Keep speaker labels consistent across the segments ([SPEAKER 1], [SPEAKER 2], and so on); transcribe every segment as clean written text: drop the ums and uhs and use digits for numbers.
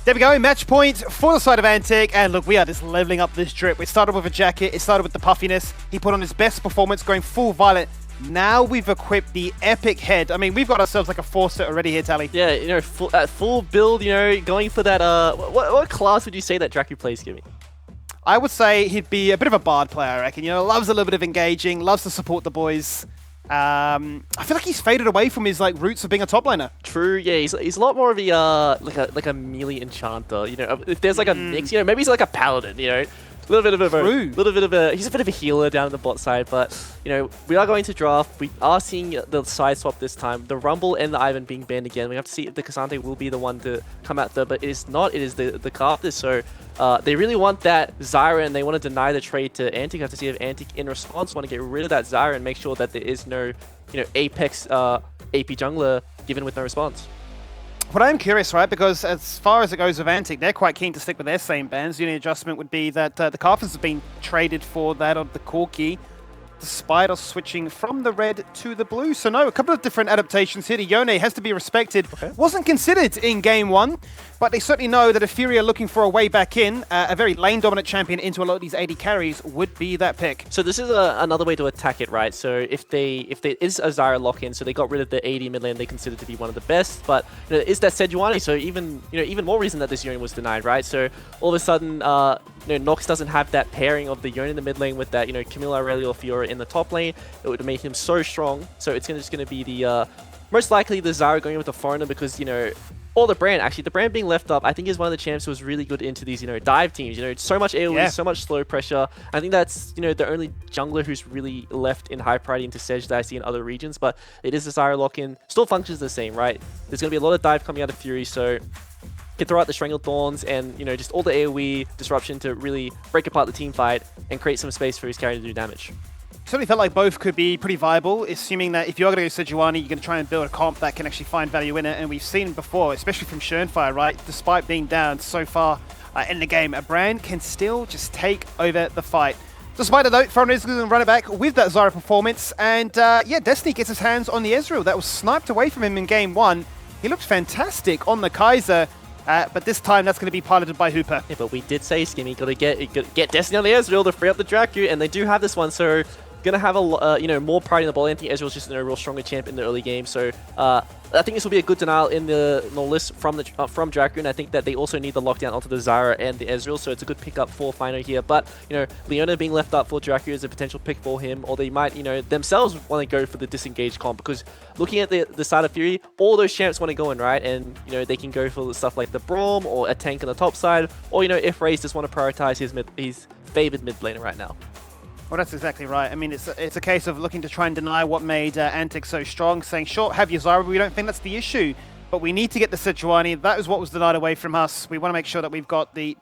[SPEAKER 1] There we go, match point for the side of Antic, and look, we are just leveling up this drip. We started with a jacket, it started with the puffiness, he put on his best performance, going full violet. Now we've equipped the epic head. I mean, we've got ourselves like a 4-set already here, Tally.
[SPEAKER 2] Yeah, you know, full build, you know, going for that, what class would you say that Dracu plays, Gimme?
[SPEAKER 1] I would say he'd be a bit of a bard player, I reckon. You know, loves a little bit of engaging, loves to support the boys. I feel like he's faded away from his like roots of being a top laner.
[SPEAKER 2] True, yeah, he's a lot more of a like a melee enchanter. You know, if there's like a mix, you know, maybe he's like a paladin. You know, he's a bit of a healer down the bot side. But you know, we are going to draft. We are seeing the side swap this time. The Rumble and the Ivan being banned again. We have to see if the Cassandre will be the one to come out there, but it is not. It is the Carthus. So they really want that Zyra, and they want to deny the trade to Antic. Have to see if Antic, in response, want to get rid of that Zyra and make sure that there is no, you know, Apex AP jungler given with no response.
[SPEAKER 1] What I'm curious, right, because as far as it goes with Antic, they're quite keen to stick with their same bans. The only adjustment would be that the Carthus has been traded for that of the Corki, despite us switching from the red to the blue. So no, a couple of different adaptations here. Yone has to be respected. Okay. Wasn't considered in game one, but they certainly know that if Fury are looking for a way back in, a very lane-dominant champion into a lot of these AD carries would be that pick.
[SPEAKER 2] So this is another way to attack it, right? So if there is a Zyra lock-in, so they got rid of the AD mid lane they considered to be one of the best, but you know, is that Sejuani? So even more reason that this Yone was denied, right? So all of a sudden, you know, Nox doesn't have that pairing of the Yone in the mid lane with that, you know, Camilla, Aurelio, Fiora in the top lane. It would make him so strong. So it's just going to be the most likely the Zyra going in with the foreigner because, you know, or the brand, actually. The brand being left up, I think, is one of the champs who was really good into these, you know, dive teams. You know, so much AoE, so much slow pressure. I think that's, you know, the only jungler who's really left in high priority into Sedge that I see in other regions. But it is a Zyra lock-in. Still functions the same, right? There's going to be a lot of dive coming out of Fury, so can throw out the Strangled Thorns and, you know, just all the AoE disruption to really break apart the team fight and create some space for his carry to do damage.
[SPEAKER 1] Certainly felt like both could be pretty viable, assuming that if you're going to go Sejuani, you're going to try and build a comp that can actually find value in it. And we've seen before, especially from Schönfire, right? Despite being down so far in the game, a brand can still just take over the fight. Despite the note, Foreigner is going to run it back with that Zyra performance. And yeah, Destiny gets his hands on the Ezreal that was sniped away from him in game one. He looked fantastic on the Kaiser. But this time, that's going to be piloted by Hooper.
[SPEAKER 2] Yeah, but we did say, Skimmy, got to get Destiny on the Ezreal to free up the Dracu, and they do have this one, so gonna have a you know, more priority in the ball. I think Ezreal's just a real stronger champ in the early game, so I think this will be a good denial in the list from Dracu, and I think that they also need the lockdown onto the Zyra and the Ezreal, so it's a good pickup for Fino here. But you know, Leona being left up for Dracu is a potential pick for him, or they might, you know, themselves want to go for the disengaged comp, because looking at the side of Fury, all those champs want to go in, right? And you know, they can go for stuff like the Braum or a tank on the top side, or you know, if Raze just want to prioritize his favored mid laner right now.
[SPEAKER 1] Well, that's exactly right. I mean, it's a case of looking to try and deny what made Antic so strong, saying, sure, have your Zyra, but we don't think that's the issue. But we need to get the Sejuani. That is what was denied away from us. We want to make sure that we've got the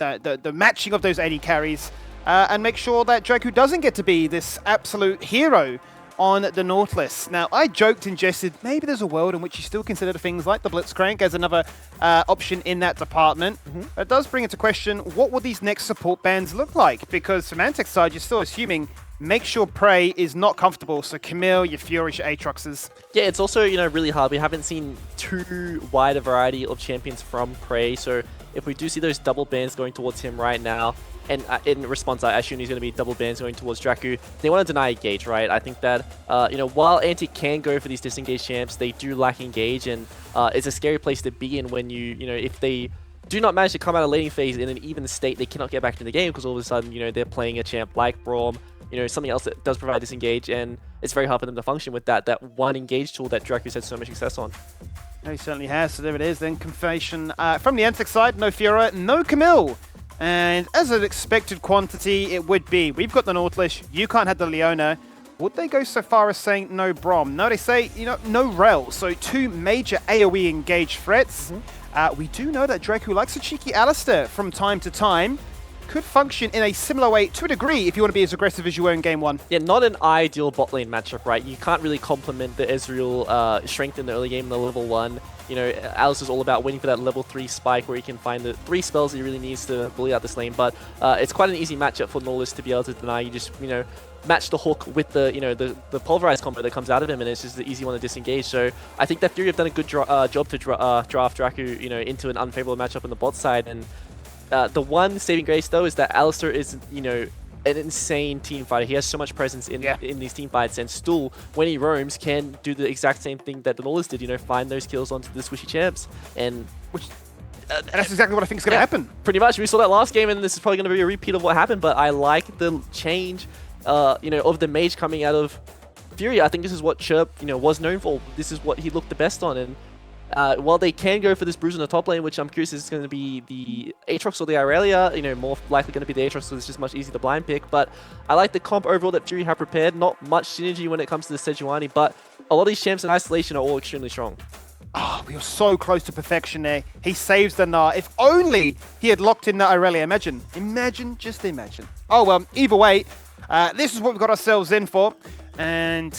[SPEAKER 1] matching of those AD carries and make sure that Dracu doesn't get to be this absolute hero on the Nautilus. Now, I joked and jested, maybe there's a world in which you still consider things like the Blitzcrank as another option in that department. It does bring into question, what will these next support bans look like? Because from Antic's side, you're still assuming make sure Prey is not comfortable. So Camille, your Fury, your Aatroxes. Yeah,
[SPEAKER 2] it's also, you know, really hard. We haven't seen too wide a variety of champions from Prey. So if we do see those double bans going towards him right now, and in response, I assume he's going to be double bans going towards Dracu. They want to deny Engage, right? I think that, you know, while Antic can go for these disengaged champs, they do lack Engage, and it's a scary place to be in when you know, if they do not manage to come out of laning phase in an even state, they cannot get back into the game because all of a sudden, you know, they're playing a champ like Braum, you know, something else that does provide disengage, and it's very hard for them to function with that one engage tool that Dracu's had so much success on.
[SPEAKER 1] No, he certainly has. So there it is. Then confirmation from the Antic side, no Fiora, no Camille. And as an expected quantity, it would be. We've got the Nautilus, you can't have the Leona. Would they go so far as saying no Braum? No, they say, you know, no Rel. So two major AoE engaged threats. We do know that Dracu likes a cheeky Alistair from time to time. Could function in a similar way to a degree if you want to be as aggressive as you were in game one.
[SPEAKER 2] Yeah, not an ideal bot lane matchup, right? You can't really complement the Ezreal strength in the early game, the level 1. You know, Alice is all about waiting for that level 3 spike where he can find the 3 spells that he really needs to bully out this lane. But it's quite an easy matchup for Nautilus to be able to deny. You just, you know, match the hook with the, you know, the pulverize combo that comes out of him, and it's just the easy one to disengage. So I think that Fury have done a good job to draft Dracu, you know, into an unfavorable matchup on the bot side. And the one saving grace though is that Alistair is, you know, an insane team fighter. He has so much presence in these team fights, and still, when he roams, can do the exact same thing that the Nautilus did, you know, find those kills onto the squishy champs. And which
[SPEAKER 1] and that's exactly what I think is going to happen.
[SPEAKER 2] Pretty much. We saw that last game, and this is probably going to be a repeat of what happened, but I like the change, you know, of the mage coming out of Fury. I think this is what Chirp, you know, was known for. This is what he looked the best on, and while they can go for this bruise on the top lane, which I'm curious is going to be the Aatrox or the Irelia, you know, more likely going to be the Aatrox, so it's just much easier to blind pick. But I like the comp overall that Fury have prepared. Not much synergy when it comes to the Sejuani, but a lot of these champs in isolation are all extremely strong.
[SPEAKER 1] Oh, we were so close to perfection there. He saves the Gnar. If only he had locked in that Irelia. Imagine, just imagine. Oh, well, either way, this is what we've got ourselves in for. And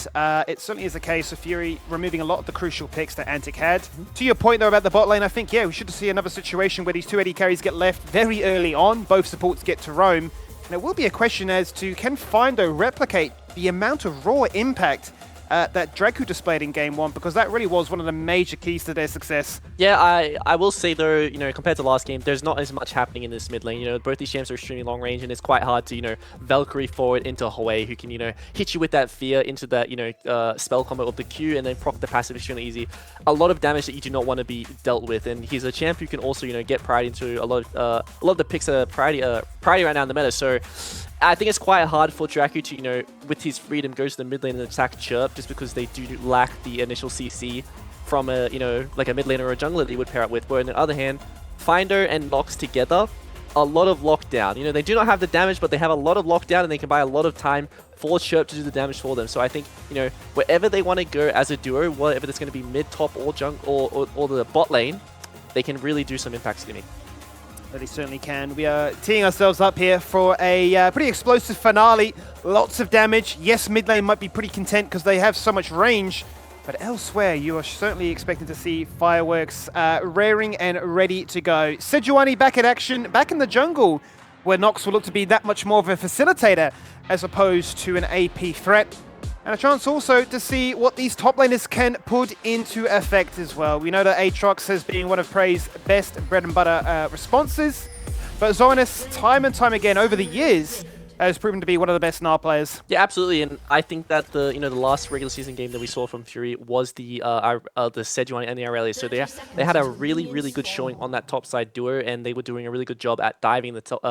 [SPEAKER 1] it certainly is a case of Fury removing a lot of the crucial picks that Antic had. To your point, though, about the bot lane, I think, yeah, we should see another situation where these two AD carries get left very early on. Both supports get to roam. And it will be a question as to, can Findo replicate the amount of raw impact that Dracu displayed in Game 1? Because that really was one of the major keys to their success.
[SPEAKER 2] Yeah, I will say, though, you know, compared to last game, there's not as much happening in this mid lane. You know, both these champs are extremely long range, and it's quite hard to, you know, Valkyrie forward into Hwei, who can, you know, hit you with that fear into that, you know, spell combo of the Q, and then proc the passive extremely easy. A lot of damage that you do not want to be dealt with, and he's a champ who can also, you know, get priority into a lot of the picks are priority right now in the meta. So I think it's quite hard for Dracu to, you know, with his freedom, go to the mid lane and attack Chirp, just because they do lack the initial CC from a, you know, like a mid laner or a jungler that he would pair up with. But on the other hand, Finder and Nox together, a lot of lockdown. You know, they do not have the damage, but they have a lot of lockdown, and they can buy a lot of time for Chirp to do the damage for them. So I think, you know, wherever they want to go as a duo, whatever it's going to be mid, top, or or the bot lane, they can really do some impact skimming.
[SPEAKER 1] They certainly can. We are teeing ourselves up here for a pretty explosive finale. Lots of damage. Yes, mid lane might be pretty content because they have so much range, but elsewhere you are certainly expecting to see fireworks raring and ready to go. Sejuani back in action, back in the jungle, where Nox will look to be that much more of a facilitator as opposed to an AP threat. And a chance also to see what these top laners can put into effect as well. We know that Aatrox has been one of Prey's best bread and butter responses, but Zoranus, time and time again over the years, has proven to be one of the best Gnar players.
[SPEAKER 2] Yeah, absolutely, and I think that the last regular season game that we saw from Fury was the Sejuani and the Irelia. So they had a really good showing on that top side duo, and they were doing a really good job at diving the top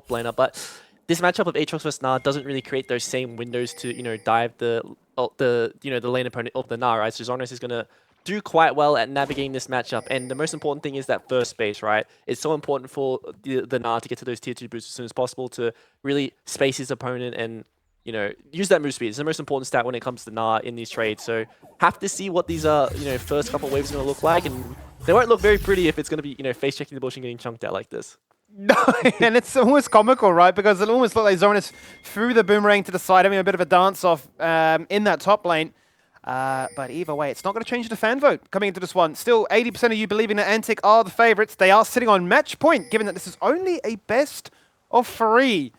[SPEAKER 2] laner, but this matchup of Aatrox vs Gnar doesn't really create those same windows to, you know, dive the lane opponent of the Gnar, right? So Zoranus is going to do quite well at navigating this matchup, and the most important thing is that first space, right? It's so important for the Gnar to get to those tier 2 boosts as soon as possible to really space his opponent and, you know, use that move speed. It's the most important stat when it comes to Gnar in these trades. So have to see what these first couple waves are going to look like, and they won't look very pretty if it's going to be, you know, face checking the bush and getting chunked out like this.
[SPEAKER 1] No, and it's almost comical, right? Because it almost looked like Zoranus threw the boomerang to the side, having a bit of a dance-off in that top lane. But either way, it's not going to change the fan vote coming into this one. Still, 80% of you believing that Antic are the favourites. They are sitting on match point, given that this is only a best of 3.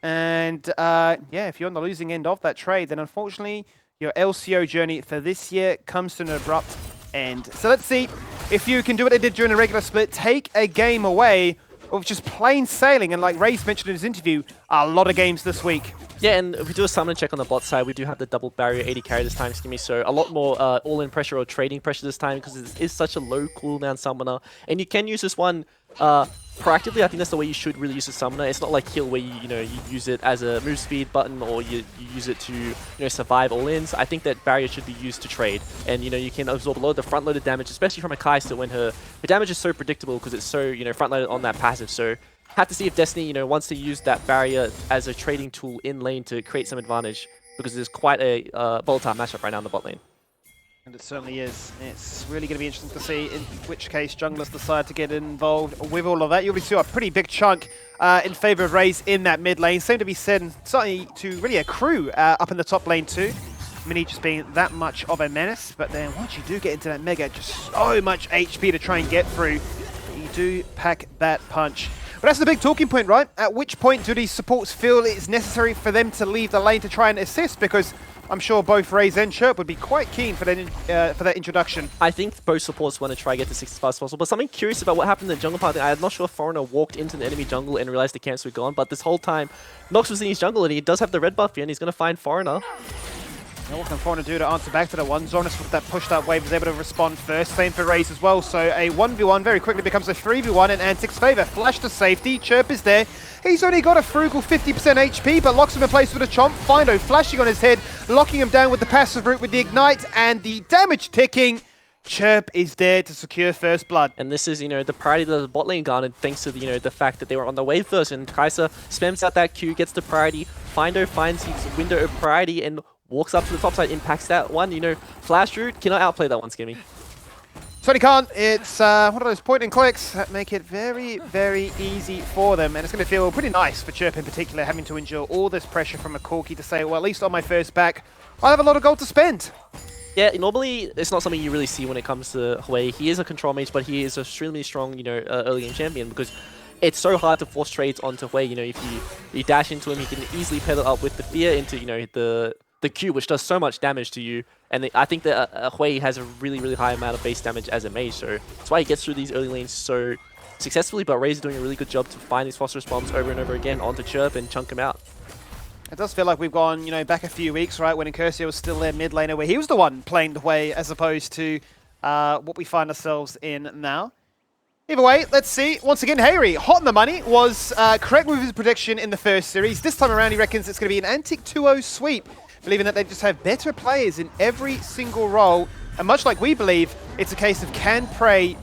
[SPEAKER 1] And yeah, if you're on the losing end of that trade, then unfortunately, your LCO journey for this year comes to an abrupt end. So let's see if you can do what they did during the regular split, take a game away, of just plain sailing, and like Ray's mentioned in his interview, a lot of games this week.
[SPEAKER 2] Yeah, and if we do a summon check on the bot side, we do have the double barrier 80 carry this time, Skimmy, so a lot more all-in pressure or trading pressure this time because it is such a low cooldown summoner, and you can use this one proactively. I think that's the way you should really use a summoner. It's not like Heal where you use it as a move speed button or you use it to survive all-ins. I think that barrier should be used to trade, and you can absorb a lot of the front-loaded damage, especially from a Kai'Sa when her damage is so predictable because it's so front-loaded on that passive. So have to see if Destiny wants to use that barrier as a trading tool in lane to create some advantage, because there's quite a volatile matchup right now in the bot lane.
[SPEAKER 1] And it certainly is. It's really going to be interesting to see in which case junglers decide to get involved with all of that. You'll be seeing a pretty big chunk in favour of Raze in that mid lane. Same to be said, and starting to really accrue up in the top lane too. Mini just being that much of a menace, but then once you do get into that Mega, just so much HP to try and get through. You do pack that punch. But that's the big talking point, right? At which point do these supports feel it's necessary for them to leave the lane to try and assist? Because I'm sure both Raze and Chirp would be quite keen for that introduction.
[SPEAKER 2] I think both supports want to try and get to 6 as fast as possible, but something curious about what happened in the jungle part, I'm not sure if Foreigner walked into the enemy jungle and realized the camps were gone, but this whole time, Nox was in his jungle and he does have the red buff here and he's going to find Foreigner.
[SPEAKER 1] Now what can Foreigner do to answer back to that one? Zornis with that pushed up wave was able to respond first, same for Raze as well, so a 1v1 very quickly becomes a 3v1 in Antic's favour. Flash to safety, Chirp is there. He's only got a frugal 50% HP, but locks him in place with a chomp. Findo flashing on his head, locking him down with the passive route with the ignite, and the damage ticking. Chirp is there to secure first blood.
[SPEAKER 2] And this is, the priority that the bot lane garnered thanks to, the fact that they were on the wave first, and Kai'Sa spams out that Q, gets the priority. Findo finds his window of priority and walks up to the top side, impacts that one. Flash route cannot outplay that one, Skimmy.
[SPEAKER 1] Certainly can't. It's one of those point and clicks that make it very, very easy for them. And it's going to feel pretty nice for Chirp in particular, having to endure all this pressure from a Corki to say, well, at least on my first back, I have a lot of gold to spend.
[SPEAKER 2] Yeah, normally it's not something you really see when it comes to Hwei. He is a control mage, but he is a extremely strong, early game champion because it's so hard to force trades onto Hwei. If you dash into him, he can easily pedal up with the fear into, the Q, which does so much damage to you. And I think that Hwei has a really, really high amount of base damage as a mage, so that's why he gets through these early lanes so successfully. But Raze is doing a really good job to find these phosphorus bombs over and over again onto Chirp and chunk him out.
[SPEAKER 1] It does feel like we've gone, back a few weeks, right, when Incursio was still their mid laner, where he was the one playing the Hwei as opposed to what we find ourselves in now. Either way, let's see. Once again, Harry, hot on the money, was correct with his prediction in the first series. This time around, he reckons it's going to be an Antic 2-0 sweep, believing that they just have better players in every single role. And much like we believe, it's a case of can Prey,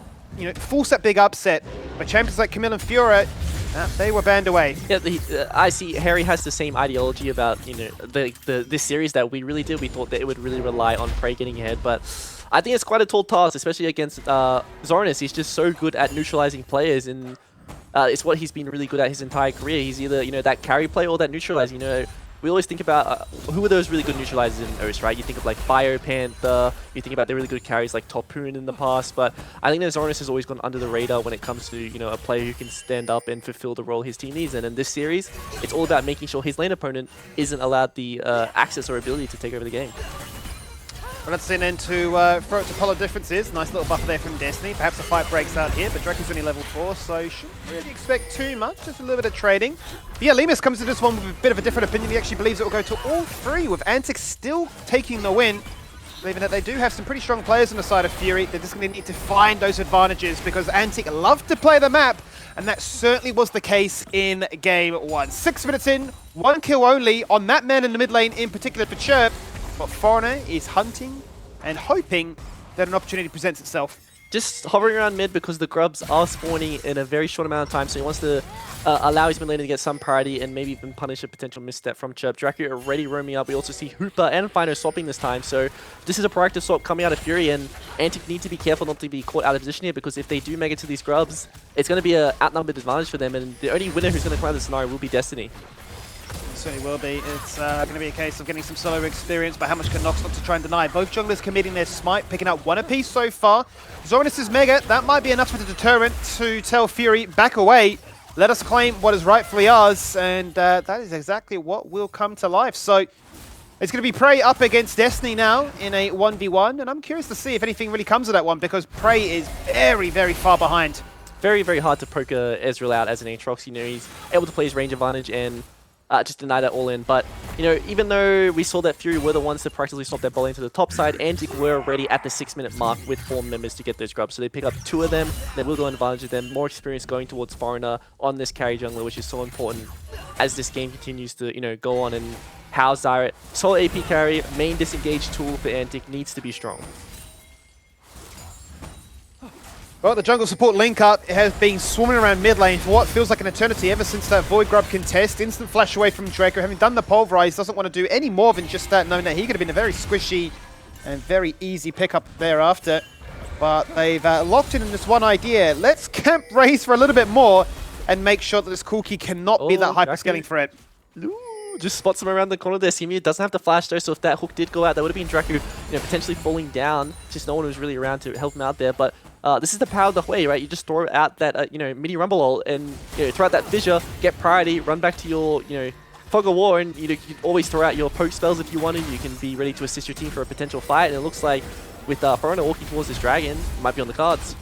[SPEAKER 1] force that big upset. But champions like Camille and Fiora, they were banned away.
[SPEAKER 2] Yeah, I see Harry has the same ideology about, this series that we really did. We thought that it would really rely on Prey getting ahead, but I think it's quite a tall task, especially against Zornis. He's just so good at neutralizing players, and it's what he's been really good at his entire career. He's either, that carry play or that neutralize, We always think about who are those really good neutralizers in OS, right? You think of like Bio Panther, you think about the really good carries like Topoon in the past, but I think that Zornis has always gone under the radar when it comes to, a player who can stand up and fulfill the role his team needs. And in this series, it's all about making sure his lane opponent isn't allowed the access or ability to take over the game.
[SPEAKER 1] Well, let's see then to throw it to polar differences. Nice little buffer there from Destiny. Perhaps a fight breaks out here, but Draco's only level 4, so shouldn't really expect too much. Just a little bit of trading. But yeah, Lemus comes to this one with a bit of a different opinion. He actually believes it will go to all three, with Antic still taking the win. Believing that they do have some pretty strong players on the side of Fury. They're just going to need to find those advantages because Antic love to play the map, and that certainly was the case in game 1. 6 minutes in, 1 kill only on that man in the mid lane, in particular for Chirp. But Foreigner is hunting and hoping that an opportunity presents itself.
[SPEAKER 2] Just hovering around mid because the grubs are spawning in a very short amount of time, so he wants to allow his mid laner to get some priority and maybe even punish a potential misstep from Chirp. Draco already roaming up. We also see Hooper and Findo swapping this time, so this is a proactive swap coming out of Fury, and Antic need to be careful not to be caught out of position here, because if they do make it to these grubs, it's going to be an outnumbered advantage for them, and the only winner who's going to come out of this scenario will be Destiny.
[SPEAKER 1] Certainly will be. It's going to be a case of getting some solo experience, but how much can Nox look to try and deny? Both junglers committing their smite, picking up one apiece so far. Zornis' Mega, that might be enough for the deterrent to tell Fury, back away. Let us claim what is rightfully ours, and that is exactly what will come to life. So it's going to be Prey up against Destiny now in a 1v1, and I'm curious to see if anything really comes of that one, because Prey is very, very far behind.
[SPEAKER 2] Very, very hard to poke Ezreal out as an Aatrox. He's able to play his range advantage and just deny that all in. But, even though we saw that Fury were the ones that practically stopped their ball into the top side, Antic were already at the 6-minute mark with 4 members to get those grubs. So they pick up 2 of them. They will go on advantage of them. More experience going towards Foreigner on this carry jungler, which is so important as this game continues to, go on and house Zyra. Solo AP carry, main disengage tool for Antic needs to be strong.
[SPEAKER 1] Well, the jungle support link-up has been swarming around mid lane for what feels like an eternity ever since that Void Grub contest. Instant flash away from Draco. Having done the pulverize, doesn't want to do any more than just that, knowing that he could have been a very squishy and very easy pickup thereafter. But they've locked in this one idea. Let's camp Raze for a little bit more and make sure that this Corki cannot be that hyperscaling threat.
[SPEAKER 2] Ooh. Just spots him around the corner there. Simiu doesn't have the flash though, so if that hook did go out, that would have been Dracu, potentially falling down. Just no one was really around to help him out there. But this is the power of the Hui, right? You just throw out that, mini rumble ult and throw out that fissure, get priority, run back to your, fog of war, and you can always throw out your poke spells if you want to. You can be ready to assist your team for a potential fight. And it looks like with Foreigner walking towards this dragon, it might be on the cards.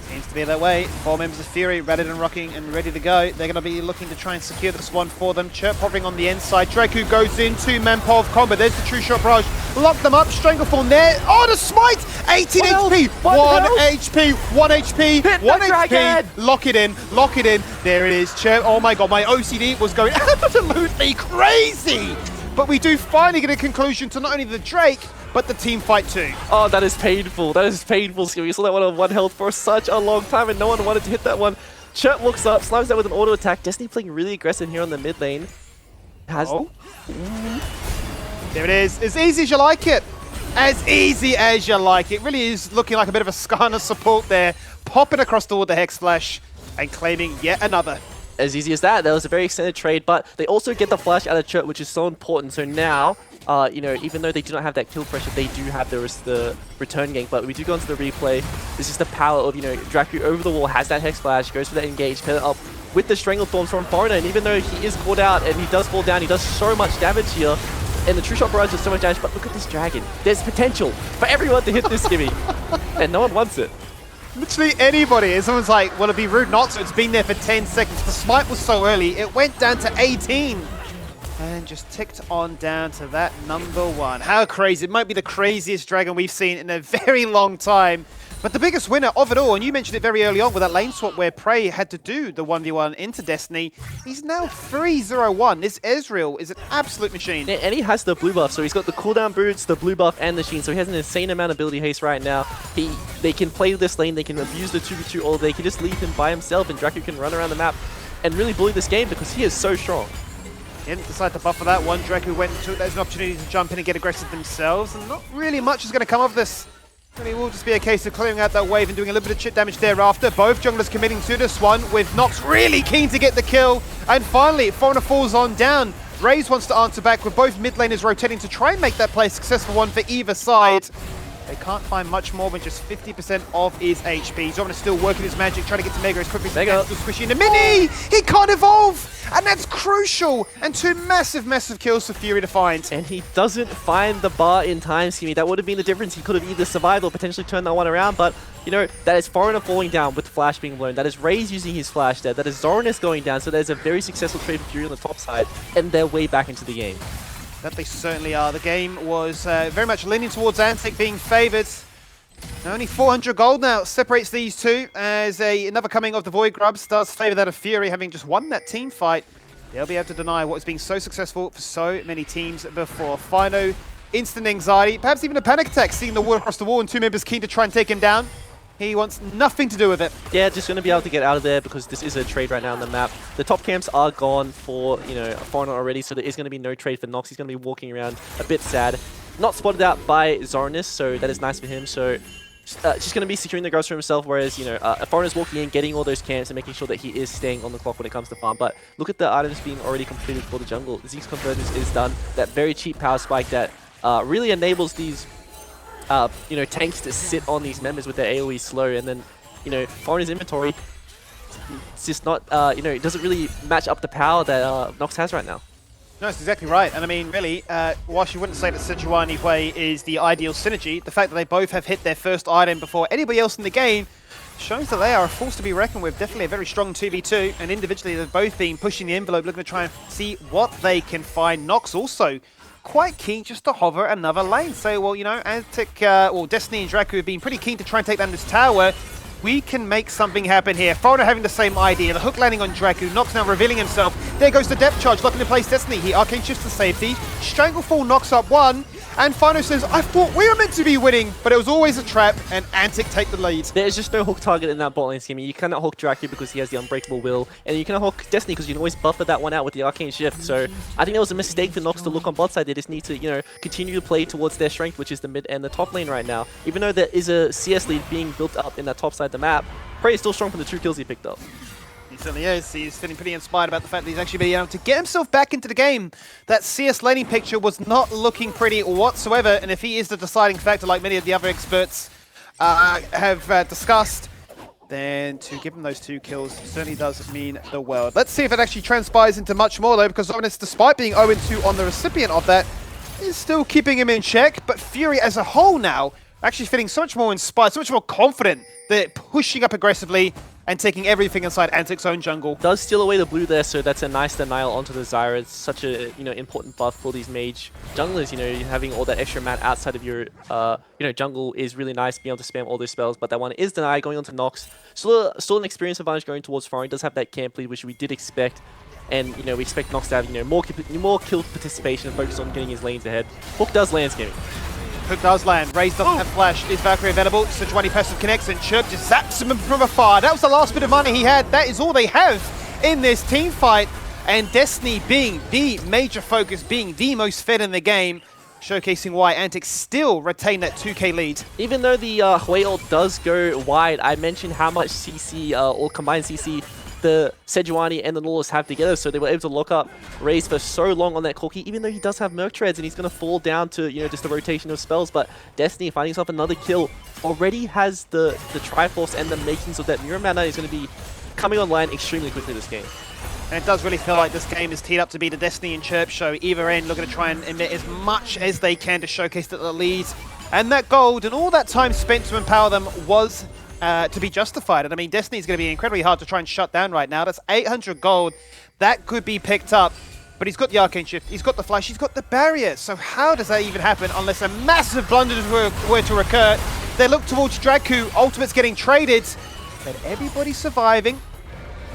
[SPEAKER 1] Seems to be that way. 4 members of Fury ready and rocking and ready to go. They're going to be looking to try and secure this one for them. Chirp hovering on the inside. Dracu goes in. 2-man pole of combo. There's the true shot barrage. Lock them up. Stranglethorn there. Oh, the smite! 18 HP. 1 HP. 1 HP.
[SPEAKER 2] Hit
[SPEAKER 1] 1
[SPEAKER 2] the
[SPEAKER 1] HP.
[SPEAKER 2] dragon.
[SPEAKER 1] Lock it in. Lock it in. There it is. Chirp. Oh my god. My OCD was going absolutely crazy. But we do finally get a conclusion to not only the Drake, but the team fight too.
[SPEAKER 2] Oh, that is painful. That is painful. We saw that one on 1 health for such a long time, and no one wanted to hit that one. Chirp looks up, slimes that with an auto attack. Destiny playing really aggressive here on the mid lane.
[SPEAKER 1] There it is. As easy as you like it. As easy as you like it. Really is looking like a bit of a Skarner support there. Popping across the wall the Hex Flash and claiming yet another.
[SPEAKER 2] As easy as that. That was a very extended trade, but they also get the flash out of Chirp, which is so important. So now, even though they do not have that kill pressure, they do have the return gank. But we do go into the replay. This is the power of, Dracu over the wall, has that Hex Flash, goes for that engage, pin it up with the Stranglethorns from Foreigner. And even though he is caught out and he does fall down, he does so much damage here. And the True Shot barrage does so much damage, but look at this dragon. There's potential for everyone to hit this skivvy. And no one wants it.
[SPEAKER 1] Literally anybody. And someone's like, well, it'd be rude not to. It's been there for 10 seconds. The smite was so early. It went down to 18. And just ticked on down to that number 1. How crazy. It might be the craziest dragon we've seen in a very long time. But the biggest winner of it all, and you mentioned it very early on with that lane swap where Prey had to do the 1v1 into Destiny, he's now 3-0-1. This Ezreal is an absolute machine.
[SPEAKER 2] And he has the blue buff, so he's got the cooldown boots, the blue buff, and the sheen, so he has an insane amount of ability haste right now. They can play this lane, they can abuse the 2v2, or they can just leave him by himself, and Dracu can run around the map and really bully this game because he is so strong.
[SPEAKER 1] Didn't decide to buffer that one. Dracu went and took that as an opportunity to jump in and get aggressive themselves, and not really much is going to come of this. Really will just be a case of clearing out that wave and doing a little bit of chip damage thereafter. Both junglers committing to this one, with Nox really keen to get the kill. And finally, Foreigner falls on down. Raze wants to answer back with both mid laners rotating to try and make that play a successful one for either side. They can't find much more than just 50% of his HP. Zoran is still working his magic, trying to get to Mega as quickly as he can. Still squishy in the mini! He can't evolve! And that's crucial! And 2 massive, massive kills for Fury to find.
[SPEAKER 2] And he doesn't find the bar in time, Simi. That would have been the difference. He could have either survived or potentially turned that one around. But, that is Foreigner falling down with Flash being blown. That is Raze using his Flash there. That is Zoranus going down. So there's a very successful trade for Fury on the top side. And they're way back into the game.
[SPEAKER 1] That they certainly are. The game was very much leaning towards Antic being favoured. Only 400 gold now separates these two, as another coming of the Void Grubs does favour that of Fury, having just won that team fight. They'll be able to deny what has been so successful for so many teams before. Final instant anxiety, perhaps even a panic attack, seeing the wall across the wall and 2 members keen to try and take him down. He wants nothing to do with it.
[SPEAKER 2] Yeah, just going to be able to get out of there because this is a trade right now on the map. The top camps are gone for, Foreigner already, so there is going to be no trade for Nox. He's going to be walking around a bit sad. Not spotted out by Zoranus, so that is nice for him. So just going to be securing the grubs for himself, whereas, Foreigner's walking in, getting all those camps and making sure that he is staying on the clock when it comes to farm. But look at the items being already completed for the jungle. Zeke's Convergence is done. That very cheap power spike that really enables these tanks to sit on these members with their AoE slow, and then, Foreigner's inventory, it's just not, it doesn't really match up the power that Nox has right now.
[SPEAKER 1] No, that's exactly right. And I mean, really, whilst you wouldn't say that Sejuani Hui is the ideal synergy, the fact that they both have hit their first item before anybody else in the game shows that they are a force to be reckoned with. Definitely a very strong 2v2, and individually they've both been pushing the envelope, looking to try and see what they can find. Nox also quite keen just to hover another lane. So, well, Antic, Destiny and Dracu have been pretty keen to try and take down this tower. We can make something happen here. Foreigner having the same idea. The hook landing on Dracu. Nox now revealing himself. There goes the depth charge, locking in place Destiny. He arcane shifts to safety. Stranglefall knocks up one. And Fino says, I thought we were meant to be winning, but it was always a trap, and Antic take the lead.
[SPEAKER 2] There's just no hook target in that bot lane scheme. You cannot hook Dracu because he has the Unbreakable Will, and you cannot hook Destiny because you can always buffer that one out with the Arcane Shift. So I think that was a mistake for Nox to look on bot side. They just need to, continue to play towards their strength, which is the mid and the top lane right now. Even though there is a CS lead being built up in that top side of the map, Prey is still strong from the 2 kills he picked up.
[SPEAKER 1] He certainly is. He's feeling pretty inspired about the fact that he's actually been able to get himself back into the game. That CS laning picture was not looking pretty whatsoever, and if he is the deciding factor like many of the other experts have discussed, then to give him those 2 kills certainly does mean the world. Let's see if it actually transpires into much more though, because Zonis, despite being 0-2 on the recipient of that, is still keeping him in check. But Fury as a whole now actually feeling so much more inspired, so much more confident. They're pushing up aggressively and taking everything inside Antic's own jungle.
[SPEAKER 2] Does steal away the blue there, so that's a nice denial onto the Zyra. It's such a important buff for these mage junglers. Having all that extra mat outside of your jungle is really nice, being able to spam all those spells. But that one is denied, going on to Nox. Still an experience advantage going towards Foreign. Does have that camp lead, which we did expect. And we expect Nox to have more kill participation and focus on getting his lanes ahead. Hook does land, Skimmy.
[SPEAKER 1] Hook does land. Raze doesn't have flash. Is Valkyrie available? Sejuani passive connects and Chirp just zaps him from afar. That was the last bit of money he had. That is all they have in this team fight. And Destiny being the major focus, being the most fed in the game, showcasing why Antic still retain that 2k lead.
[SPEAKER 2] Even though the Hui ult does go wide, I mentioned how much CC or combined CC the Sejuani and the Nautilus have together, so they were able to lock up Raze for so long on that Corki, even though he does have Merc Treads and he's going to fall down to, just the rotation of spells. But Destiny finding himself another kill, already has the Triforce and the makings of that Mirror Mana. Is going to be coming online extremely quickly this game.
[SPEAKER 1] And it does really feel like this game is teed up to be the Destiny and Chirp show. Either end looking to try and emit as much as they can to showcase that the lead and that gold and all that time spent to empower them was to be justified. And I mean, Destiny is going to be incredibly hard to try and shut down right now. That's 800 gold. That could be picked up. But he's got the Arcane Shift, he's got the Flash, he's got the Barrier. So how does that even happen unless a massive blunder were to occur? They look towards Draku, Ultimate's getting traded, but everybody's surviving.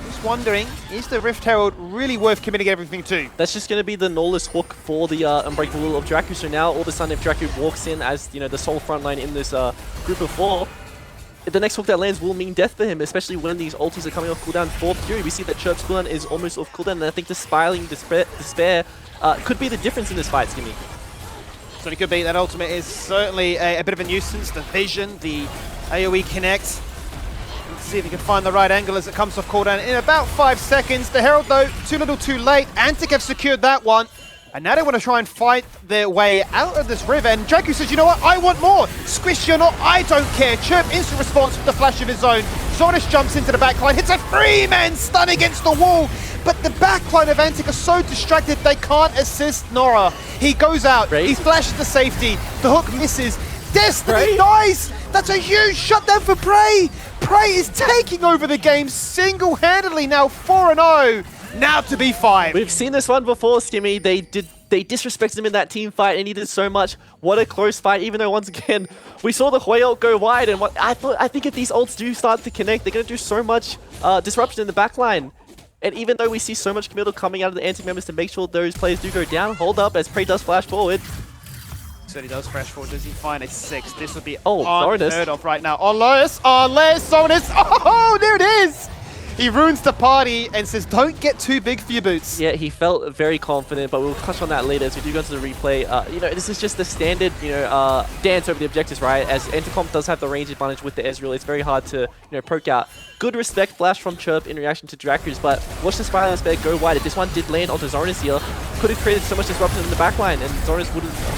[SPEAKER 1] Just wondering, is the Rift Herald really worth committing everything to?
[SPEAKER 2] That's just going to be the Nautilus hook for the Unbreakable Will of Draku. So now all of a sudden, if Draku walks in as the sole frontline in this group of 4, the next hook that lands will mean death for him, especially when these ultis are coming off cooldown for Fury. We see that Chirp's cooldown is almost off cooldown, and I think the Spiraling Despair could be the difference in this fight, Skimmy.
[SPEAKER 1] So it could be. That ultimate is certainly a bit of a nuisance. The vision, the AoE connect. Let's see if he can find the right angle as it comes off cooldown in about 5 seconds. The Herald, though, too little too late. Antic have secured that one. And now they want to try and fight their way out of this river. And Draku says, you know what? I want more. Squish you or not, I don't care. Chirp instant response with the flash of his own. Zornish jumps into the backline, hits a 3-man stun against the wall. But the backline of Antic are so distracted they can't assist Nora. He goes out, he flashes to safety. The hook misses. Destiny dies. That's a huge shutdown for Prey. Prey is taking over the game single-handedly now, 4-0. Now to be 5.
[SPEAKER 2] We've seen this one before, Skimmy. They disrespected him in that team fight, and he did so much. What a close fight, even though once again we saw the Hui ult go wide. And I think if these ults do start to connect, they're going to do so much disruption in the backline. And even though we see so much committal coming out of the Antic members to make sure those players do go down, hold up as Prey does flash forward.
[SPEAKER 1] So he does flash forward. Does he find a 6? This would be
[SPEAKER 2] Zornish.
[SPEAKER 1] unheard of right now. Unless Zornish. Oh, there it is. He ruins the party and says, don't get too big for your boots.
[SPEAKER 2] Yeah, he felt very confident, but we'll touch on that later as we do go into the replay. This is just the standard, dance over the objectives, right? As Anticom does have the range advantage with the Ezreal, it's very hard to, poke out. Good respect flash from Chirp in reaction to Draku's, but watch the Spiraling Despair go wide. If this one did land onto Zornish here, could have created so much disruption in the backline, and Zornish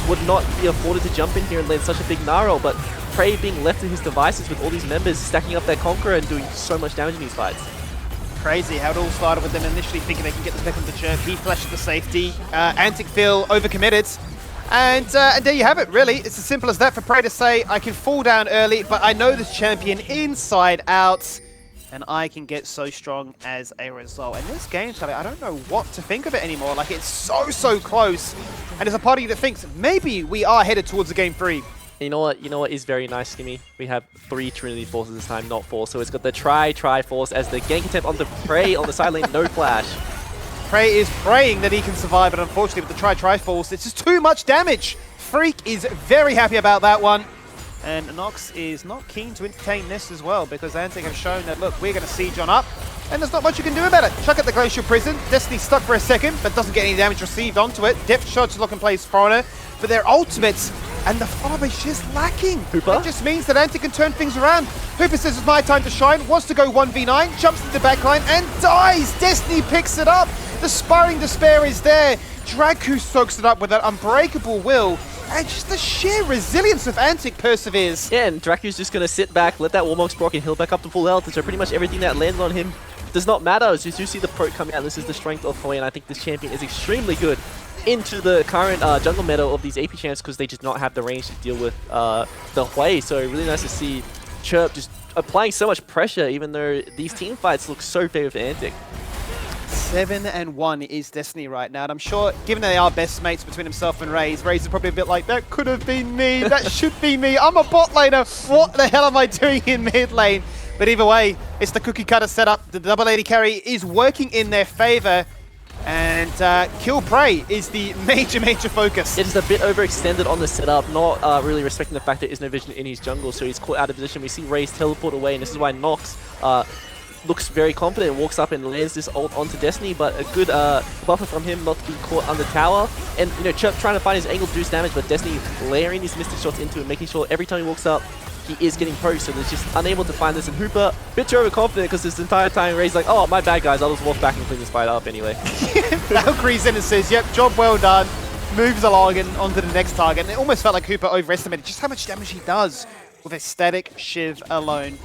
[SPEAKER 2] would not be afforded to jump in here and land such a big Naro, but Prey being left to his devices with all these members stacking up that Conqueror and doing so much damage in these fights.
[SPEAKER 1] Crazy how it all started with them initially thinking they can get this back on the Chirp. He flashes the safety. Antic feel overcommitted. And there you have it, really. It's as simple as that for Prey to say, I can fall down early, but I know this champion inside out, and I can get so strong as a result. And this game, Charlie, I don't know what to think of it anymore. Like, it's so close. And there's a part of you that thinks, maybe we are headed towards a game 3.
[SPEAKER 2] You know what is very nice, Skimmy? We have 3 Trinity Forces this time, not 4. So it's got the Tri-Force as the gank attempt on the Prey on the side lane, no flash.
[SPEAKER 1] Prey is praying that he can survive, but unfortunately with the Tri-Force, it's just too much damage. Freak is very happy about that one. And Nox is not keen to entertain this as well, because Antic have shown that, look, we're going to siege on up, and there's not much you can do about it. Chuck at the Glacial Prison. Destiny stuck for a second, but doesn't get any damage received onto it. Depth shots lock in place Foreigner, but their ultimates and the farm is just lacking.
[SPEAKER 2] Hooper?
[SPEAKER 1] It just means that Antic can turn things around. Hooper says it's my time to shine, wants to go 1v9, jumps to the backline and dies. Destiny picks it up. The Sparring Despair is there. Dragu soaks it up with that unbreakable will. And just the sheer resilience of Antic perseveres.
[SPEAKER 2] Yeah, and Dracu's just going to sit back, let that Warmox proc and heal back up to full health. And so pretty much everything that lands on him does not matter. As you see the proc coming out, this is the strength of Hoi, and I think this champion is extremely good into the current jungle meta of these AP champs because they just not have the range to deal with the Hoi. So really nice to see Chirp just applying so much pressure, even though these team fights look so favorable for Antic.
[SPEAKER 1] 7-1 is Destiny right now, and I'm sure, given they are best mates between himself and Raze is probably a bit like, that could have been me, that should be me, I'm a bot laner, what the hell am I doing in mid lane? But either way, it's the cookie cutter setup, the double AD carry is working in their favor, and kill prey is the major focus.
[SPEAKER 2] It is a bit overextended on the setup, not really respecting the fact that there is no vision in his jungle, so he's caught out of position. We see Raze teleport away, and this is why Nox looks very confident and walks up and lands this ult onto Destiny, but a good buffer from him not to be caught under tower. And, you know, Chirp trying to find his angle to boost damage, but Destiny layering these mystic shots into it, making sure every time he walks up, he is getting poked, so they're just unable to find this. And Hooper, a bit too overconfident because this entire time Ray's like, oh, my bad guys, I'll just walk back and clean this fight up anyway.
[SPEAKER 1] Valkyrie's in and says, yep, job well done. Moves along and onto the next target. And it almost felt like Hooper overestimated just how much damage he does with a static Shiv alone.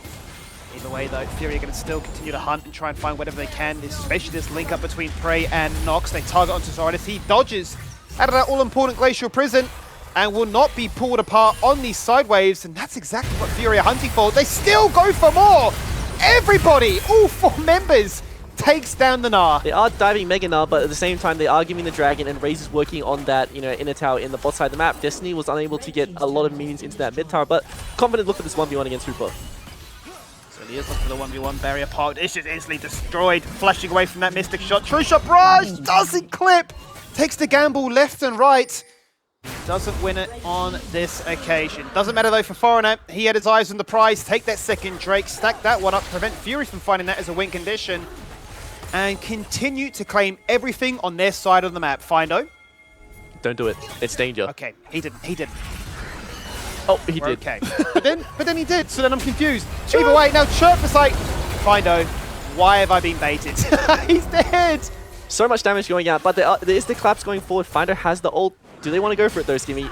[SPEAKER 1] Either way though, Fury are going to still continue to hunt and try and find whatever they can, especially this link up between Prey and Nox. They target onto Zoranis. He dodges out of that all-important Glacial Prison and will not be pulled apart on these side waves, and that's exactly what Fury are hunting for. They still go for more! Everybody, all 4 members, takes down the Gnar.
[SPEAKER 2] They are diving Mega Gnar, but at the same time they are giving the Dragon, and Raze is working on that, you know, inner tower in the bot side of the map. Destiny was unable to get a lot of minions into that mid tower, but confident look for this 1v1 against Hooper.
[SPEAKER 1] So he is looking for the 1v1 barrier park. This is instantly destroyed, flashing away from that Mystic Shot. True Shot Barrage doesn't clip, takes the gamble left and right. Doesn't win it on this occasion. Doesn't matter though for Foreigner. He had his eyes on the prize. Take that second Drake, stack that one up, prevent Fury from finding that as a win condition, and continue to claim everything on their side of the map. Findo.
[SPEAKER 2] Don't do it. It's danger.
[SPEAKER 1] Okay, he didn't. He didn't.
[SPEAKER 2] Oh, he did.
[SPEAKER 1] Okay, but then he did. So then I'm confused. Either way, now Chirp is like, Findo, why have I been baited? He's dead.
[SPEAKER 2] So much damage going out, but there is the collapse going forward. Findo has the ult. Do they want to go for it though, Skimmy?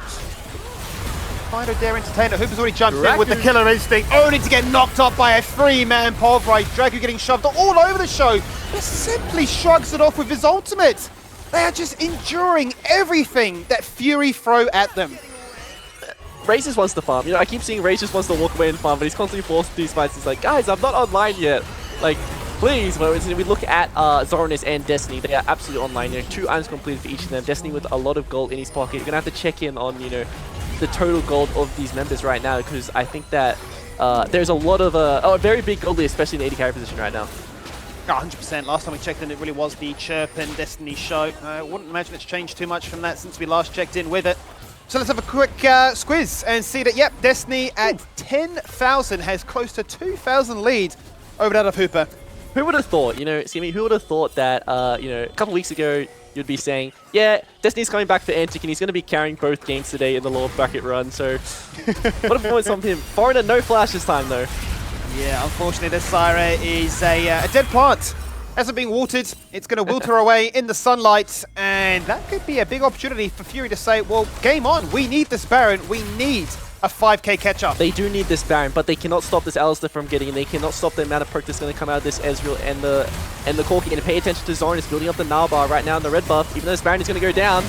[SPEAKER 1] Findo dare entertain it. Hooper's already jumped in with the killer instinct, only to get knocked up by a 3-man pulverize. Dragu getting shoved all over the show. He simply shrugs it off with his ultimate. They are just enduring everything that Fury throw at them.
[SPEAKER 2] Raze just wants to farm. You know, I keep seeing Raze just wants to walk away and farm, but he's constantly forced to these fights. He's like, guys, I'm not online yet. Like, please. Well, we look at Zoranis and Destiny. They are absolutely online. You know, 2 items completed for each of them. Destiny with a lot of gold in his pocket. You're gonna have to check in on, you know, the total gold of these members right now, because I think that there's a lot of a very big gold lead, especially in the AD carry position right now.
[SPEAKER 1] 100%. Last time we checked in, it really was the Chirp and Destiny show. I wouldn't imagine it's changed too much from that since we last checked in with it. So let's have a quick squiz and see that, yep, Destiny at 10,000 has close to 2,000 lead over that of Hooper.
[SPEAKER 2] Who would have thought, you know, Skimmy, who would have thought that, you know, a couple weeks ago, you'd be saying, yeah, Destiny's coming back for Antic and he's going to be carrying both games today in the lower bracket run. So, what a performance from him. Foreigner, no flash this time, though.
[SPEAKER 1] Yeah, unfortunately, this Syra is a dead plant. Hasn't been watered. It's going to wilter away in the sunlight, and that could be a big opportunity for Fury to say, well, game on. We need this Baron. We need a 5k catch-up.
[SPEAKER 2] They do need this Baron, but they cannot stop this Alistair from getting in. They cannot stop the amount of perk that's going to come out of this Ezreal and the Corki. And pay attention to Zoranis building up the Gnar bar right now in the red buff. Even though this Baron is going to go down.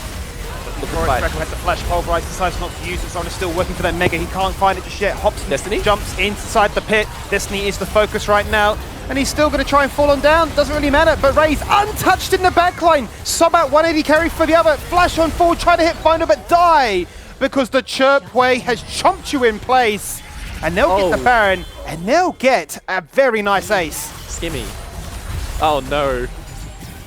[SPEAKER 1] Draco has the flash pulverize, decides not to use it. Zoranis still working for that Mega. He can't find it just yet. Hops,
[SPEAKER 2] Destiny
[SPEAKER 1] jumps inside the pit. Destiny is the focus right now. And he's still going to try and fall on down. Doesn't really matter. But Raze untouched in the backline. Sub out 180 carry for the other. Flash on forward. Try to hit Finder, but die. Because the Chirp way has chomped you in place. And they'll get the Baron. And they'll get a very nice ace.
[SPEAKER 2] Skimmy. Oh no.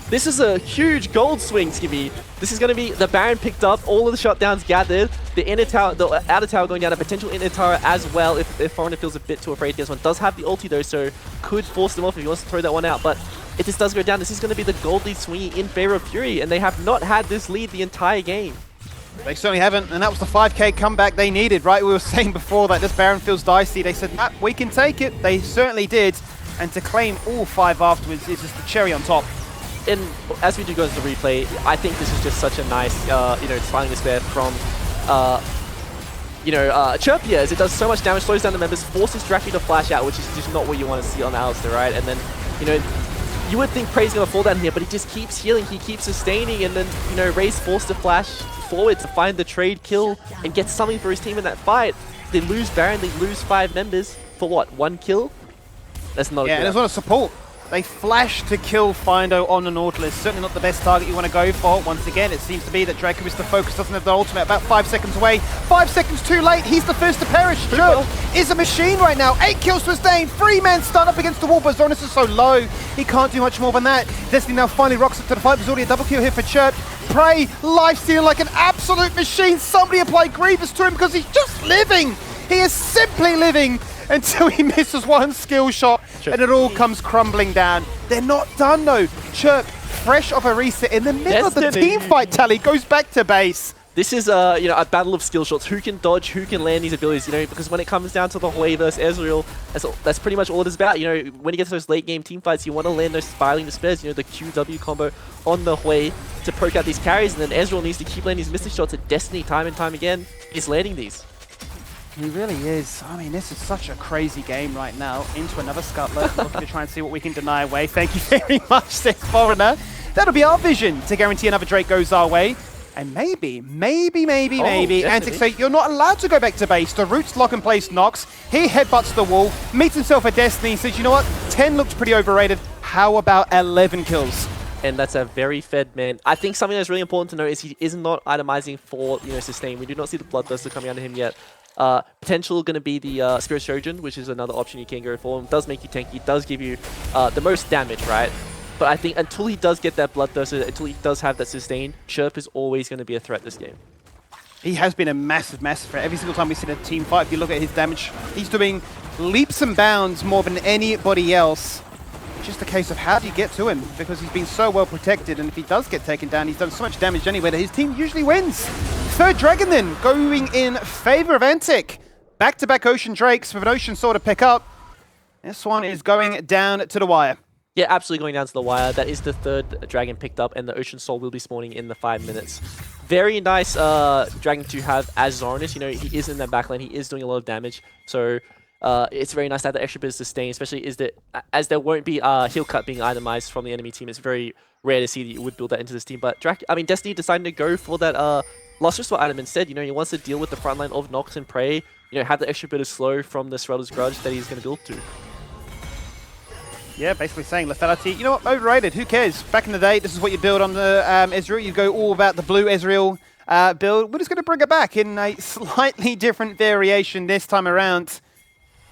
[SPEAKER 2] This is a huge gold swing, Skimmy. This is going to be the Baron picked up, all of the shutdowns gathered, the inner tower, the outer tower going down, a potential inner tower as well if Foreigner feels a bit too afraid. This one does have the ulti though, so could force them off if he wants to throw that one out. But if this does go down, this is going to be the gold lead swinging in favor of Fury, and they have not had this lead the entire game.
[SPEAKER 1] They certainly haven't, and that was the 5k comeback they needed, right? We were saying before that this Baron feels dicey. They said, nah, we can take it. They certainly did. And to claim all 5 afterwards is just the cherry on top.
[SPEAKER 2] And as we do go into the replay, I think this is just such a nice, Smiling Despair from, Chirp here, as it does so much damage, slows down the members, forces Draki to flash out, which is just not what you want to see on Alistair, right? And then, you would think Prey's going to fall down here, but he just keeps healing, he keeps sustaining, and then, Ray's forced to flash forward to find the trade kill and get something for his team in that fight. They lose Baron, they lose 5 members for what, 1 kill? That's not a
[SPEAKER 1] and there's a lot of support. They flash to kill Findo on the Nautilus. Certainly not the best target you want to go for. Once again, it seems to be that Draco is the focus, doesn't have the ultimate. About 5 seconds away. 5 seconds too late. He's the first to perish. Chirp is a machine right now. 8 kills to his name. 3 men stun up against the wall, but Zonis is so low. He can't do much more than that. Destiny now finally rocks up to the fight. There's already a double kill here for Chirp. Prey, life-stealing like an absolute machine. Somebody apply Grievous to him because he's just living. He is simply living until he misses 1 skill shot and it all comes crumbling down. They're not done though. Chirp, fresh off a reset in the middle of the team fight tally, goes back to base.
[SPEAKER 2] This is a battle of skill shots. Who can dodge, who can land these abilities, because when it comes down to the Hui versus Ezreal, that's pretty much all it is about. When you get to those late game team fights, you want to land those Spiraling Despairs, the QW combo on the Hui to poke out these carries, and then Ezreal needs to keep landing these missing shots, and Destiny time and time again is landing these.
[SPEAKER 1] He really is. I mean, this is such a crazy game right now. Into another Scuttler, looking to try and see what we can deny away. Thank you very much, says Foreigner. That'll be our vision to guarantee another Drake goes our way. And maybe, Antic say, you're not allowed to go back to base. The Roots lock and place Nox. He headbutts the wall, meets himself a Destiny, says, you know what, 10 looks pretty overrated. How about 11 kills?
[SPEAKER 2] And that's a very fed man. I think something that's really important to note is he is not itemizing for sustain. We do not see the Bloodthirster coming out of him yet. Potential going to be the Spirit Trojan, which is another option you can go for. It does make you tanky, it does give you the most damage, right? But I think until he does get that Bloodthirster, until he does have that sustain, Chirp is always going to be a threat this game.
[SPEAKER 1] He has been a massive threat. Every single time we've seen a team fight, if you look at his damage, he's doing leaps and bounds more than anybody else. Just a case of how do you get to him, because he's been so well protected, and if he does get taken down, he's done so much damage anyway that his team usually wins. Third Dragon then, going in favor of Antic. Back-to-back Ocean Drakes with an Ocean Sword to pick up. This one is going down to the wire.
[SPEAKER 2] Yeah, absolutely going down to the wire. That is the 3rd Dragon picked up, and the Ocean Soul will be spawning in the 5 minutes. Very nice Dragon to have as Zorinus. He is in that backline, he is doing a lot of damage, so it's very nice to have the extra bit of sustain, especially as there won't be heal cut being itemized from the enemy team. It's very rare to see that you would build that into this team. But Destiny decided to go for that Lustrous Sword item instead. He wants to deal with the front line of Nox and Prey. Have the extra bit of slow from the Shredder's Grudge that he's going to build to.
[SPEAKER 1] Yeah, basically saying lethality. You know what? Overrated. Who cares? Back in the day, this is what you build on the Ezreal. You go all about the blue Ezreal build. We're just going to bring it back in a slightly different variation this time around.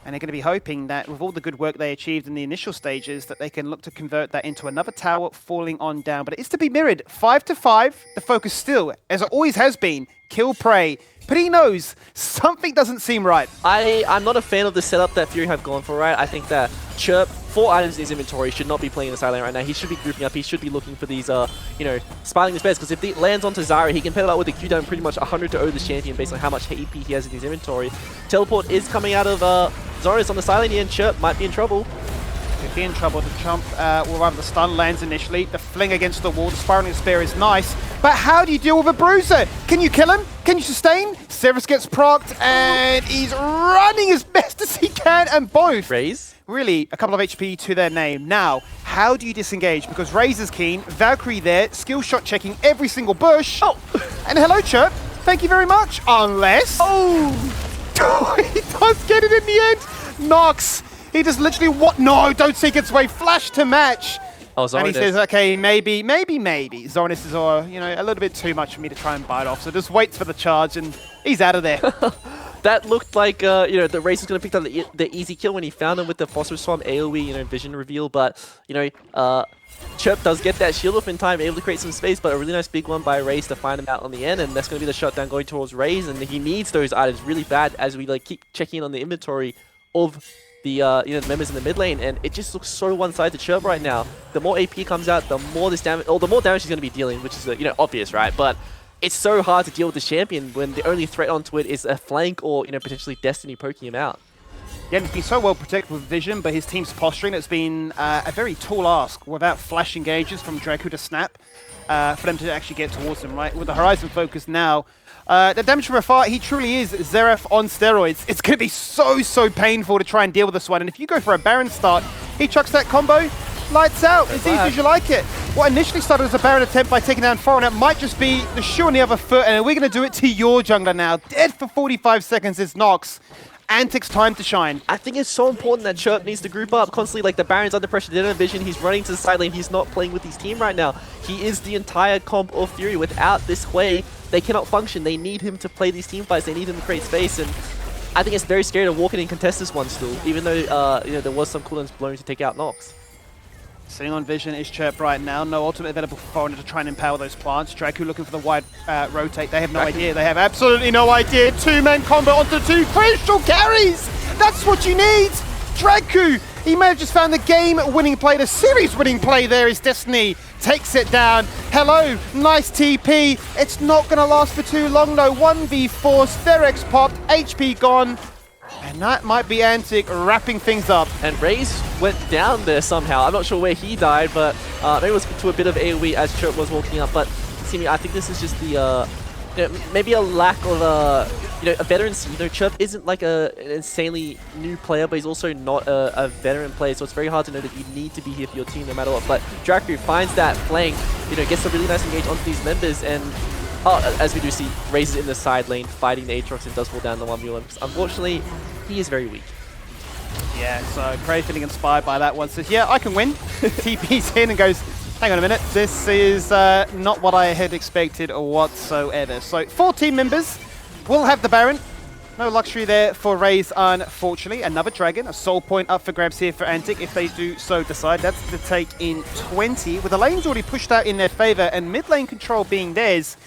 [SPEAKER 1] And they're going to be hoping that with all the good work they achieved in the initial stages, that they can look to convert that into another tower falling on down. But it is to be mirrored. 5-5. The focus still, as it always has been, kill Prey. But he knows something doesn't seem right. I'm
[SPEAKER 2] not a fan of the setup that Fury have gone for, right? I think that Chirp, 4 items in his inventory, should not be playing in the side lane right now. He should be grouping up. He should be looking for these, Spiraling Despairs, because if he lands onto Zarya, he can pedal out with a Q down pretty much 100 to over this champion based on how much AP he has in his inventory. Teleport is coming out of Zorinus on the side lane here, and Chirp might be in trouble.
[SPEAKER 1] Could be in trouble. The jump, or rather the stun lands initially. The fling against the wall. The Spiraling Despair is nice. But how do you deal with a Bruiser? Can you kill him? Can you sustain? Severus gets procced, and he's running as best as he can, and both.
[SPEAKER 2] Raze?
[SPEAKER 1] Really, a couple of HP to their name. Now, how do you disengage? Because Raze is keen. Valkyrie there, skill shot checking every single bush.
[SPEAKER 2] Oh!
[SPEAKER 1] And hello, Chirp. Thank you very much. Unless... Oh! He does get it in the end. Nox. He just literally, what? No, don't seek its way. Flash to match.
[SPEAKER 2] Oh, Zorinus.
[SPEAKER 1] And he says, okay, maybe. Zorinus is, a little bit too much for me to try and bite off. So just waits for the charge, and he's out of there.
[SPEAKER 2] That looked like, the Race was going to pick up the easy kill when he found him with the Phosphorus Swarm AoE, vision reveal. But, Chirp does get that shield off in time, able to create some space, but a really nice big one by Raze to find him out on the end, and that's going to be the shutdown going towards Raze, and he needs those items really bad as we keep checking in on the inventory of the the members in the mid lane, and it just looks so one-sided to Chirp right now. The more AP comes out, the more this damage, or the more damage he's going to be dealing, which is obvious, right? But it's so hard to deal with the champion when the only threat onto it is a flank or, you know, potentially Destiny poking him out.
[SPEAKER 1] Yeah, he's been so well protected with vision, but his team's posturing, it's been a very tall ask without flash engages from Draku to snap for them to actually get towards him, right? With the Horizon focus now, the damage from afar, he truly is Zeref on steroids. It's going to be so painful to try and deal with this one. And if you go for a Baron start, he chucks that combo, lights out. It's easy as you like it. What initially started as a Baron attempt by taking down Foreign, it might just be the shoe on the other foot, and we're going to do it to your jungler now. Dead for 45 seconds is Nox. Antic's time to shine.
[SPEAKER 2] I think it's so important that Chirp needs to group up constantly. Like, the Baron's under pressure, they don't have vision, he's running to the side lane, he's not playing with his team right now. He is the entire comp of Fury. Without this way, they cannot function. They need him to play these team fights, they need him to create space, and I think it's very scary to walk in and contest this one still, even though you know, there was some cooldowns blown to take out Nox.
[SPEAKER 1] Sitting on vision is Chirp right now. No ultimate available for Foreigner to try and empower those plants. Draku looking for the wide rotate. They have no idea. They have absolutely no idea. Two-man combo onto two crucial carries. That's what you need. Draku, he may have just found the game-winning play, the series-winning play there is Destiny. Takes it down. Hello, nice TP. It's not going to last for too long though. 1v4, Sterex popped, HP gone. And that might be Antic wrapping things up.
[SPEAKER 2] And Raze went down there somehow. I'm not sure where he died, but maybe it was to a bit of AoE as Chirp was walking up. But see me, I think this is just the you know, maybe a lack of you know, a veterancy. You know, Chirp isn't like an insanely new player, but he's also not a veteran player, so it's very hard to know that you need to be here for your team no matter what. But Draku finds that flank, you know, gets a really nice engage onto these members, and as we do see, Raze is in the side lane fighting the Aatrox and does fall down the 1v1 because unfortunately he is very weak.
[SPEAKER 1] Yeah, so Prey feeling inspired by that one, says, yeah, I can win. TP's in and goes, hang on a minute, this is not what I had expected whatsoever. So 4 team members will have the Baron. No luxury there for Raze, unfortunately. Another Dragon, a soul point up for grabs here for Antic if they do so decide. That's to take in 20. With the lanes already pushed out in their favor and mid lane control being theirs,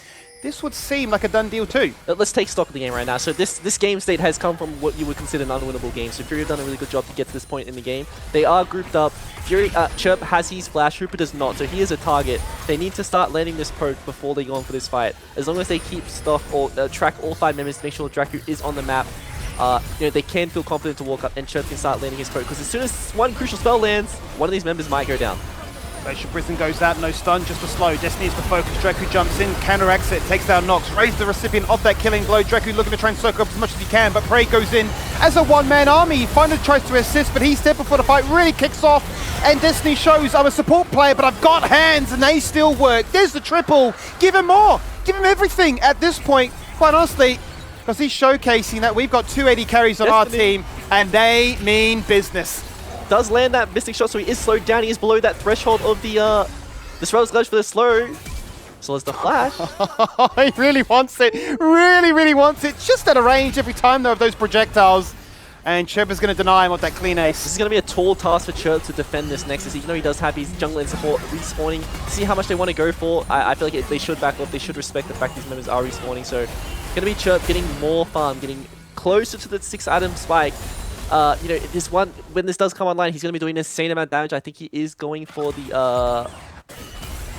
[SPEAKER 1] this would seem like a done deal too.
[SPEAKER 2] Let's take stock of the game right now. So this game state has come from what you would consider an unwinnable game. So Fury have done a really good job to get to this point in the game. They are grouped up. Fury, Chirp has his flash, Hooper does not, so he is a target. They need to start landing this poke before they go on for this fight. As long as they keep stock or track all 5 members to make sure Draku is on the map, you know, they can feel confident to walk up and Chirp can start landing his poke. Because as soon as one crucial spell lands, one of these members might go down.
[SPEAKER 1] Glacial Prison goes out, no stun, just a slow. Destiny is the focus. Draku jumps in, counteracts it, takes down Nox. Raise the recipient of that killing blow. Draku looking to try and circle up as much as he can, but Prey goes in as a one-man army. He finally tries to assist, but he's dead before the fight really kicks off. And Destiny shows, I'm a support player, but I've got hands, and they still work. There's the triple. Give him more. Give him everything at this point, quite honestly, because he's showcasing that we've got 280 carries on our team, and they mean business.
[SPEAKER 2] Does land that Mystic Shot, so he is slowed down. He is below that threshold of the Swell's Glitch for the slow. So is the flash.
[SPEAKER 1] He really wants it. Really wants it. Just at a range every time, though, of those projectiles. And Chirp is going to deny him of that clean ace.
[SPEAKER 2] This is going to be a tall task for Chirp to defend this Nexus. Even though he does have his jungle and support respawning. See how much they want to go for. I feel like they should back off. They should respect the fact these members are respawning. So it's going to be Chirp getting more farm, getting closer to the 6-item spike. You know, this one, when this does come online, he's going to be doing an insane amount of damage. I think he is going for the,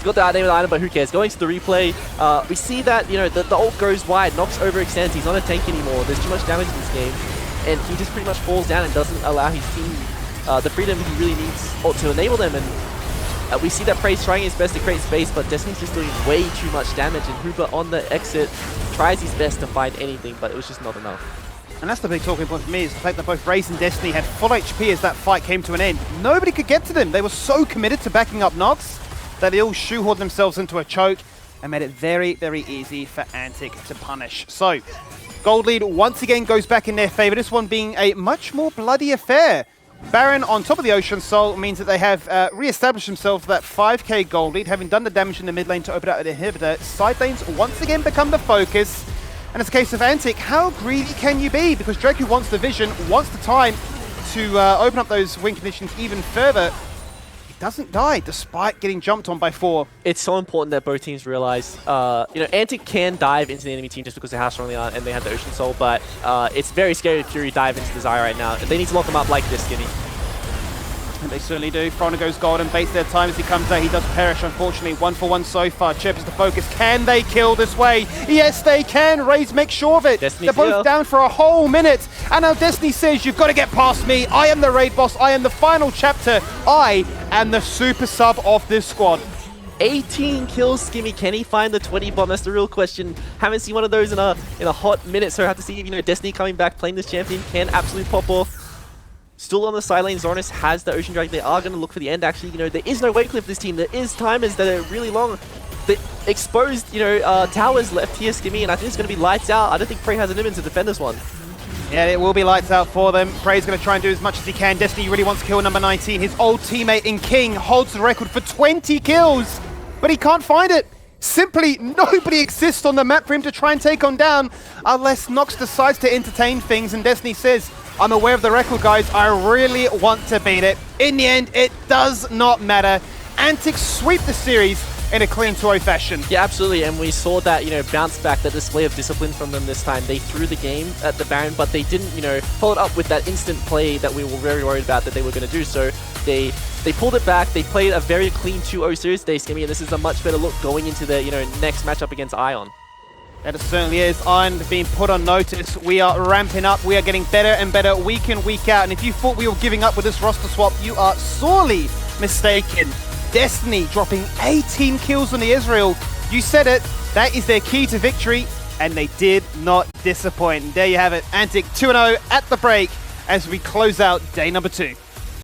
[SPEAKER 2] got the name of the item, but who cares? Going to the replay, we see that, you know, the ult goes wide, Nox overextends, he's not a tank anymore, there's too much damage in this game, and he just pretty much falls down and doesn't allow his team the freedom he really needs to enable them, and we see that Prey's trying his best to create space, but Destiny's just doing way too much damage, and Hooper on the exit tries his best to find anything, but it was just not enough.
[SPEAKER 1] And that's the big talking point for me, is the fact that both Raze and Destiny had full HP as that fight came to an end. Nobody could get to them. They were so committed to backing up Nox that they all shoehorned themselves into a choke and made it very easy for Antic to punish. So, gold lead once again goes back in their favor, this one being a much more bloody affair. Baron on top of the Ocean Soul means that they have re-established themselves that 5k gold lead, having done the damage in the mid lane to open up the inhibitor. Side lanes once again become the focus. And it's a case of Antic, how greedy can you be? Because Draku wants the vision, wants the time to open up those win conditions even further. He doesn't die, despite getting jumped on by 4.
[SPEAKER 2] It's so important that both teams realize, you know, Antic can dive into the enemy team just because of how strong they are and they have the Ocean Soul, but it's very scary if Fury dive into the Xayah right now. They need to lock them up like this, Skinny.
[SPEAKER 1] And they certainly do. Frona goes golden, baits their time as he comes out. He does perish, unfortunately. 1-for-1 so far. Chip is the focus. Can they kill this way? Yes, they can. Raze makes sure of it.
[SPEAKER 2] Destiny's
[SPEAKER 1] They're both
[SPEAKER 2] here.
[SPEAKER 1] down for a whole minute. And now Destiny says, you've got to get past me. I am the raid boss. I am the final chapter. I am the super sub of this squad.
[SPEAKER 2] 18 kills, Skimmy. Can he find the 20 bomb? That's the real question. Haven't seen one of those in a hot minute, so I have to see, Destiny coming back, playing this champion, can absolutely pop off. Still on the side lane, Zornis has the Ocean Drag. They are going to look for the end, actually. There is no wait clip this team. There is timers that are really long. The exposed, towers left here, Skimmy, and I think it's going to be lights out. I don't think Prey has an limit to defend this one.
[SPEAKER 1] Yeah, it will be lights out for them. Prey's going to try and do as much as he can. Destiny really wants to kill number 19. His old teammate in King holds the record for 20 kills, but he can't find it. Simply nobody exists on the map for him to try and take on down unless Nox decides to entertain things, and Destiny says, I'm aware of the record, guys. I really want to beat it. In the end, it does not matter. Antic sweep the series in a clean 2-0 fashion.
[SPEAKER 2] Yeah, absolutely, and we saw that, bounce back, that display of discipline from them this time. They threw the game at the Baron, but they didn't, follow it up with that instant play that we were very worried about that they were going to do. So they pulled it back. They played a very clean 2-0 series today, Skimmy, and this is a much better look going into the, next matchup against Ion.
[SPEAKER 1] That it certainly is. Iron being put on notice. We are ramping up. We are getting better and better week in, week out. And if you thought we were giving up with this roster swap, you are sorely mistaken. Destiny dropping 18 kills on the Israel. You said it. That is their key to victory, and they did not disappoint. And there you have it. Antic 2-0 at the break as we close out day number 2.